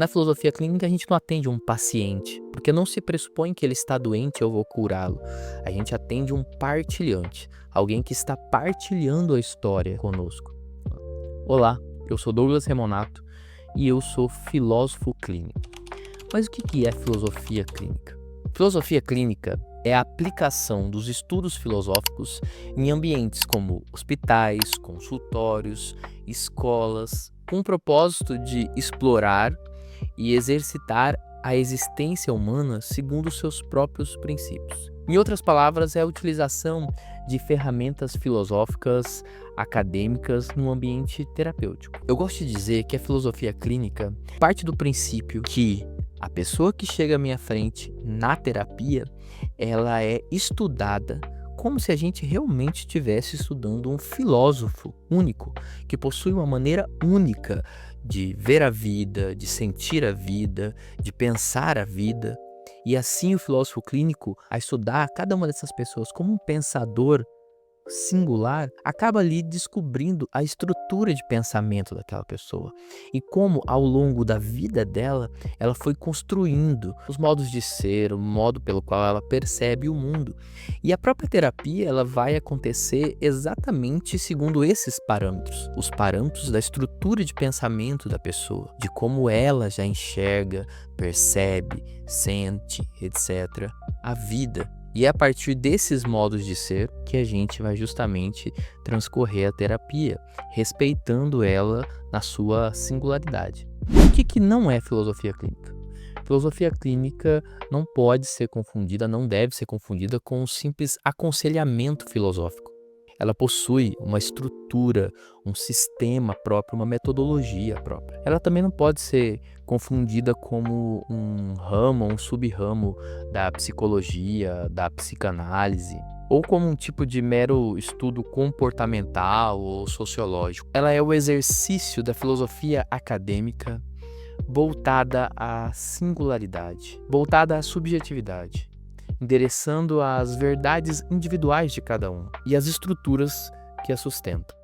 Na filosofia clínica, a gente não atende um paciente, porque não se pressupõe que ele está doente e eu vou curá-lo. A gente atende um partilhante, alguém que está partilhando a história conosco. Olá, eu sou Douglas Remonato e eu sou filósofo clínico. Mas o que é filosofia clínica? Filosofia clínica é a aplicação dos estudos filosóficos em ambientes como hospitais, consultórios, escolas, com o propósito de explorar e exercitar a existência humana segundo os seus próprios princípios. Em outras palavras, é a utilização de ferramentas filosóficas acadêmicas no ambiente terapêutico. Eu gosto de dizer que a filosofia clínica parte do princípio que a pessoa que chega à minha frente na terapia, ela é estudada como se a gente realmente estivesse estudando um filósofo único, que possui uma maneira única de ver a vida, de sentir a vida, de pensar a vida. E assim o filósofo clínico, a estudar cada uma dessas pessoas como um pensador singular, acaba ali descobrindo a estrutura de pensamento daquela pessoa e como ao longo da vida dela, ela foi construindo os modos de ser, o modo pelo qual ela percebe o mundo. E a própria terapia, ela vai acontecer exatamente segundo esses parâmetros, os parâmetros da estrutura de pensamento da pessoa, de como ela já enxerga, percebe, sente, etc., a vida. E é a partir desses modos de ser que a gente vai justamente transcorrer a terapia, respeitando ela na sua singularidade. O que não é filosofia clínica? Filosofia clínica não pode ser confundida, não deve ser confundida com um simples aconselhamento filosófico. Ela possui uma estrutura, um sistema próprio, uma metodologia própria. Ela também não pode ser confundida como um ramo, um sub-ramo da psicologia, da psicanálise, ou como um tipo de mero estudo comportamental ou sociológico. Ela é o exercício da filosofia acadêmica voltada à singularidade, voltada à subjetividade, endereçando as verdades individuais de cada um e as estruturas que a sustentam.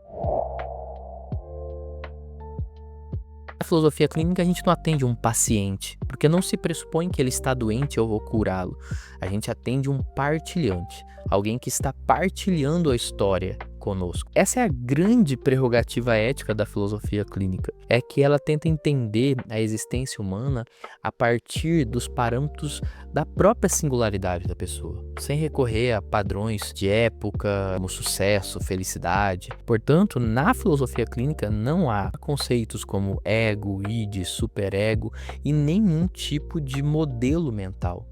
Na filosofia clínica, a gente não atende um paciente, porque não se pressupõe que ele está doente e eu vou curá-lo. A gente atende um partilhante, alguém que está partilhando a história conosco. Essa é a grande prerrogativa ética da filosofia clínica, é que ela tenta entender a existência humana a partir dos parâmetros da própria singularidade da pessoa, sem recorrer a padrões de época, como sucesso, felicidade. Portanto, na filosofia clínica não há conceitos como ego, id, superego e nenhum tipo de modelo mental.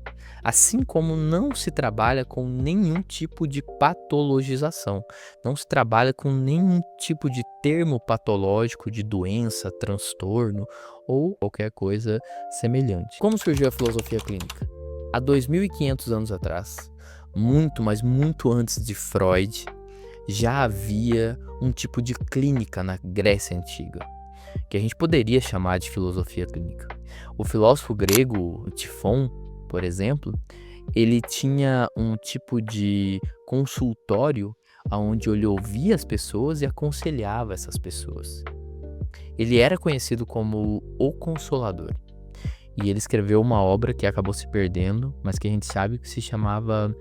Assim como não se trabalha com nenhum tipo de patologização, não se trabalha com nenhum tipo de termo patológico, de doença, transtorno ou qualquer coisa semelhante. Como surgiu a filosofia clínica? Há 2.500 anos atrás, muito, mas muito antes de Freud, já havia um tipo de clínica na Grécia Antiga, que a gente poderia chamar de filosofia clínica. O filósofo grego Tifon, por exemplo, ele tinha um tipo de consultório onde ele ouvia as pessoas e aconselhava essas pessoas. Ele era conhecido como o Consolador. E ele escreveu uma obra que acabou se perdendo, mas que a gente sabe que se chamava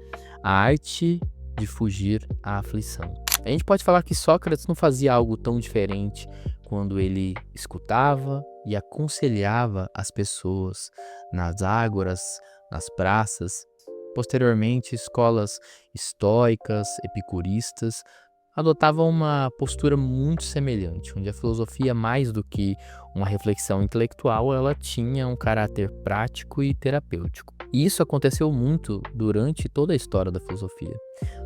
A Arte de Fugir à Aflição. A gente pode falar que Sócrates não fazia algo tão diferente quando ele escutava e aconselhava as pessoas nas ágoras, nas praças. Posteriormente, escolas estoicas, epicuristas, adotavam uma postura muito semelhante, onde a filosofia, mais do que uma reflexão intelectual, ela tinha um caráter prático e terapêutico. E isso aconteceu muito durante toda a história da filosofia.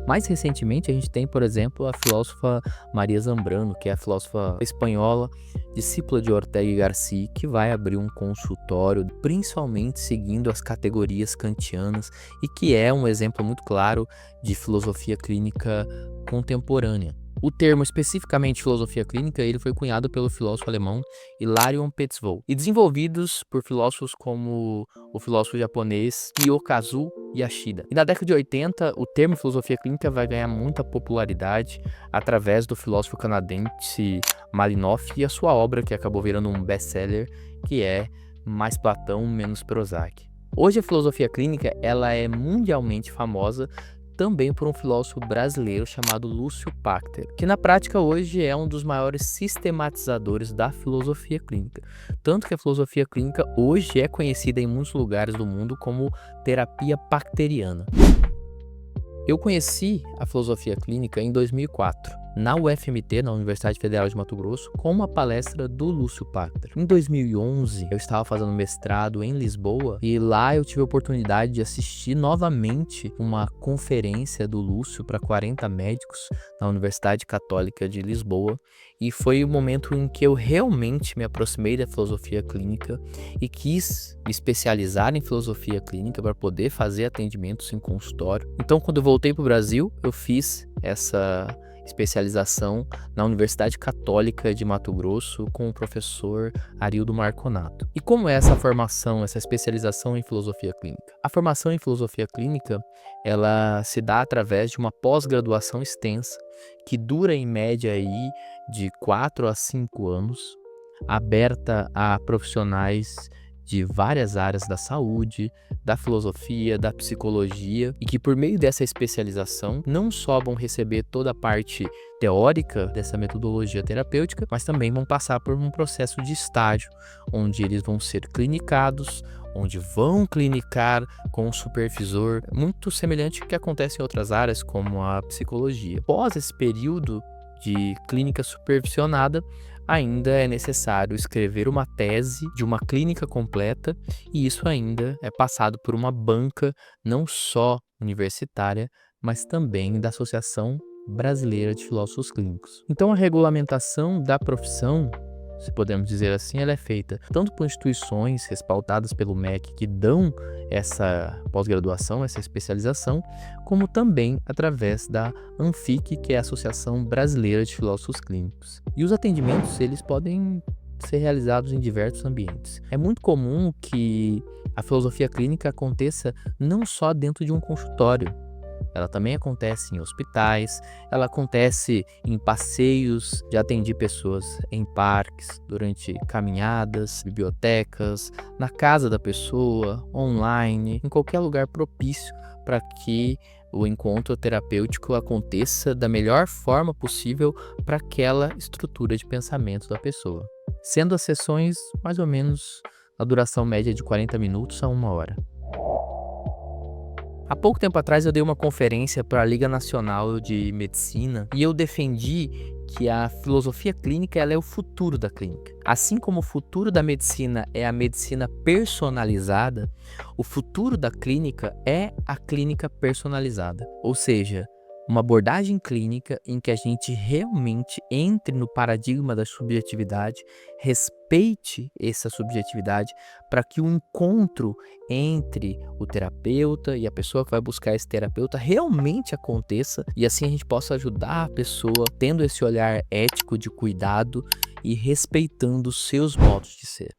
Mais recentemente, a gente tem, por exemplo, a filósofa Maria Zambrano, que é a filósofa espanhola, discípula de Ortega y Gasset, que vai abrir um consultório, principalmente seguindo as categorias kantianas, e que é um exemplo muito claro de filosofia clínica contemporânea. O termo especificamente filosofia clínica, ele foi cunhado pelo filósofo alemão Hilarion Petzval e desenvolvidos por filósofos como o filósofo japonês Kiyokazu Yashida. E na década de 80, o termo filosofia clínica vai ganhar muita popularidade através do filósofo canadense Malinoff e a sua obra que acabou virando um best-seller, que é mais Platão, menos Prozac. Hoje a filosofia clínica ela é mundialmente famosa também por um filósofo brasileiro chamado Lúcio Pachter, que na prática hoje é um dos maiores sistematizadores da filosofia clínica. Tanto que a filosofia clínica hoje é conhecida em muitos lugares do mundo como terapia pacteriana. Eu conheci a filosofia clínica em 2004, na UFMT, na Universidade Federal de Mato Grosso, com uma palestra do Lúcio Pachter. Em 2011, eu estava fazendo mestrado em Lisboa e lá eu tive a oportunidade de assistir novamente uma conferência do Lúcio para 40 médicos na Universidade Católica de Lisboa, e foi o momento em que eu realmente me aproximei da filosofia clínica e quis me especializar em filosofia clínica para poder fazer atendimentos em consultório. Então, quando eu voltei para o Brasil, eu fiz essa especialização na Universidade Católica de Mato Grosso com o professor Arildo Marconato. E como é essa formação, essa especialização em filosofia clínica? A formação em filosofia clínica, ela se dá através de uma pós-graduação extensa, que dura em média aí de 4 a 5 anos, aberta a profissionais de várias áreas da saúde, da filosofia, da psicologia, e que por meio dessa especialização não só vão receber toda a parte teórica dessa metodologia terapêutica, mas também vão passar por um processo de estágio, onde eles vão ser clinicados, onde vão clinicar com um supervisor, muito semelhante ao que acontece em outras áreas, como a psicologia. Após esse período de clínica supervisionada, ainda é necessário escrever uma tese de uma clínica completa, e isso ainda é passado por uma banca não só universitária, mas também da Associação Brasileira de Filósofos Clínicos. Então a regulamentação da profissão, se podemos dizer assim, ela é feita tanto por instituições respaldadas pelo MEC que dão essa pós-graduação, essa especialização, como também através da ANFIC, que é a Associação Brasileira de Filósofos Clínicos. E os atendimentos, eles podem ser realizados em diversos ambientes. É muito comum que a filosofia clínica aconteça não só dentro de um consultório. Ela também acontece em hospitais, ela acontece em passeios, já atendi pessoas em parques, durante caminhadas, bibliotecas, na casa da pessoa, online, em qualquer lugar propício para que o encontro terapêutico aconteça da melhor forma possível para aquela estrutura de pensamento da pessoa. Sendo as sessões mais ou menos a duração média de 40 minutos a 1 hora. Há pouco tempo atrás eu dei uma conferência para a Liga Nacional de Medicina e eu defendi que a filosofia clínica ela é o futuro da clínica. Assim como o futuro da medicina é a medicina personalizada, o futuro da clínica é a clínica personalizada. Ou seja, uma abordagem clínica em que a gente realmente entre no paradigma da subjetividade, respeite essa subjetividade para que o encontro entre o terapeuta e a pessoa que vai buscar esse terapeuta realmente aconteça, e assim a gente possa ajudar a pessoa tendo esse olhar ético de cuidado e respeitando os seus modos de ser.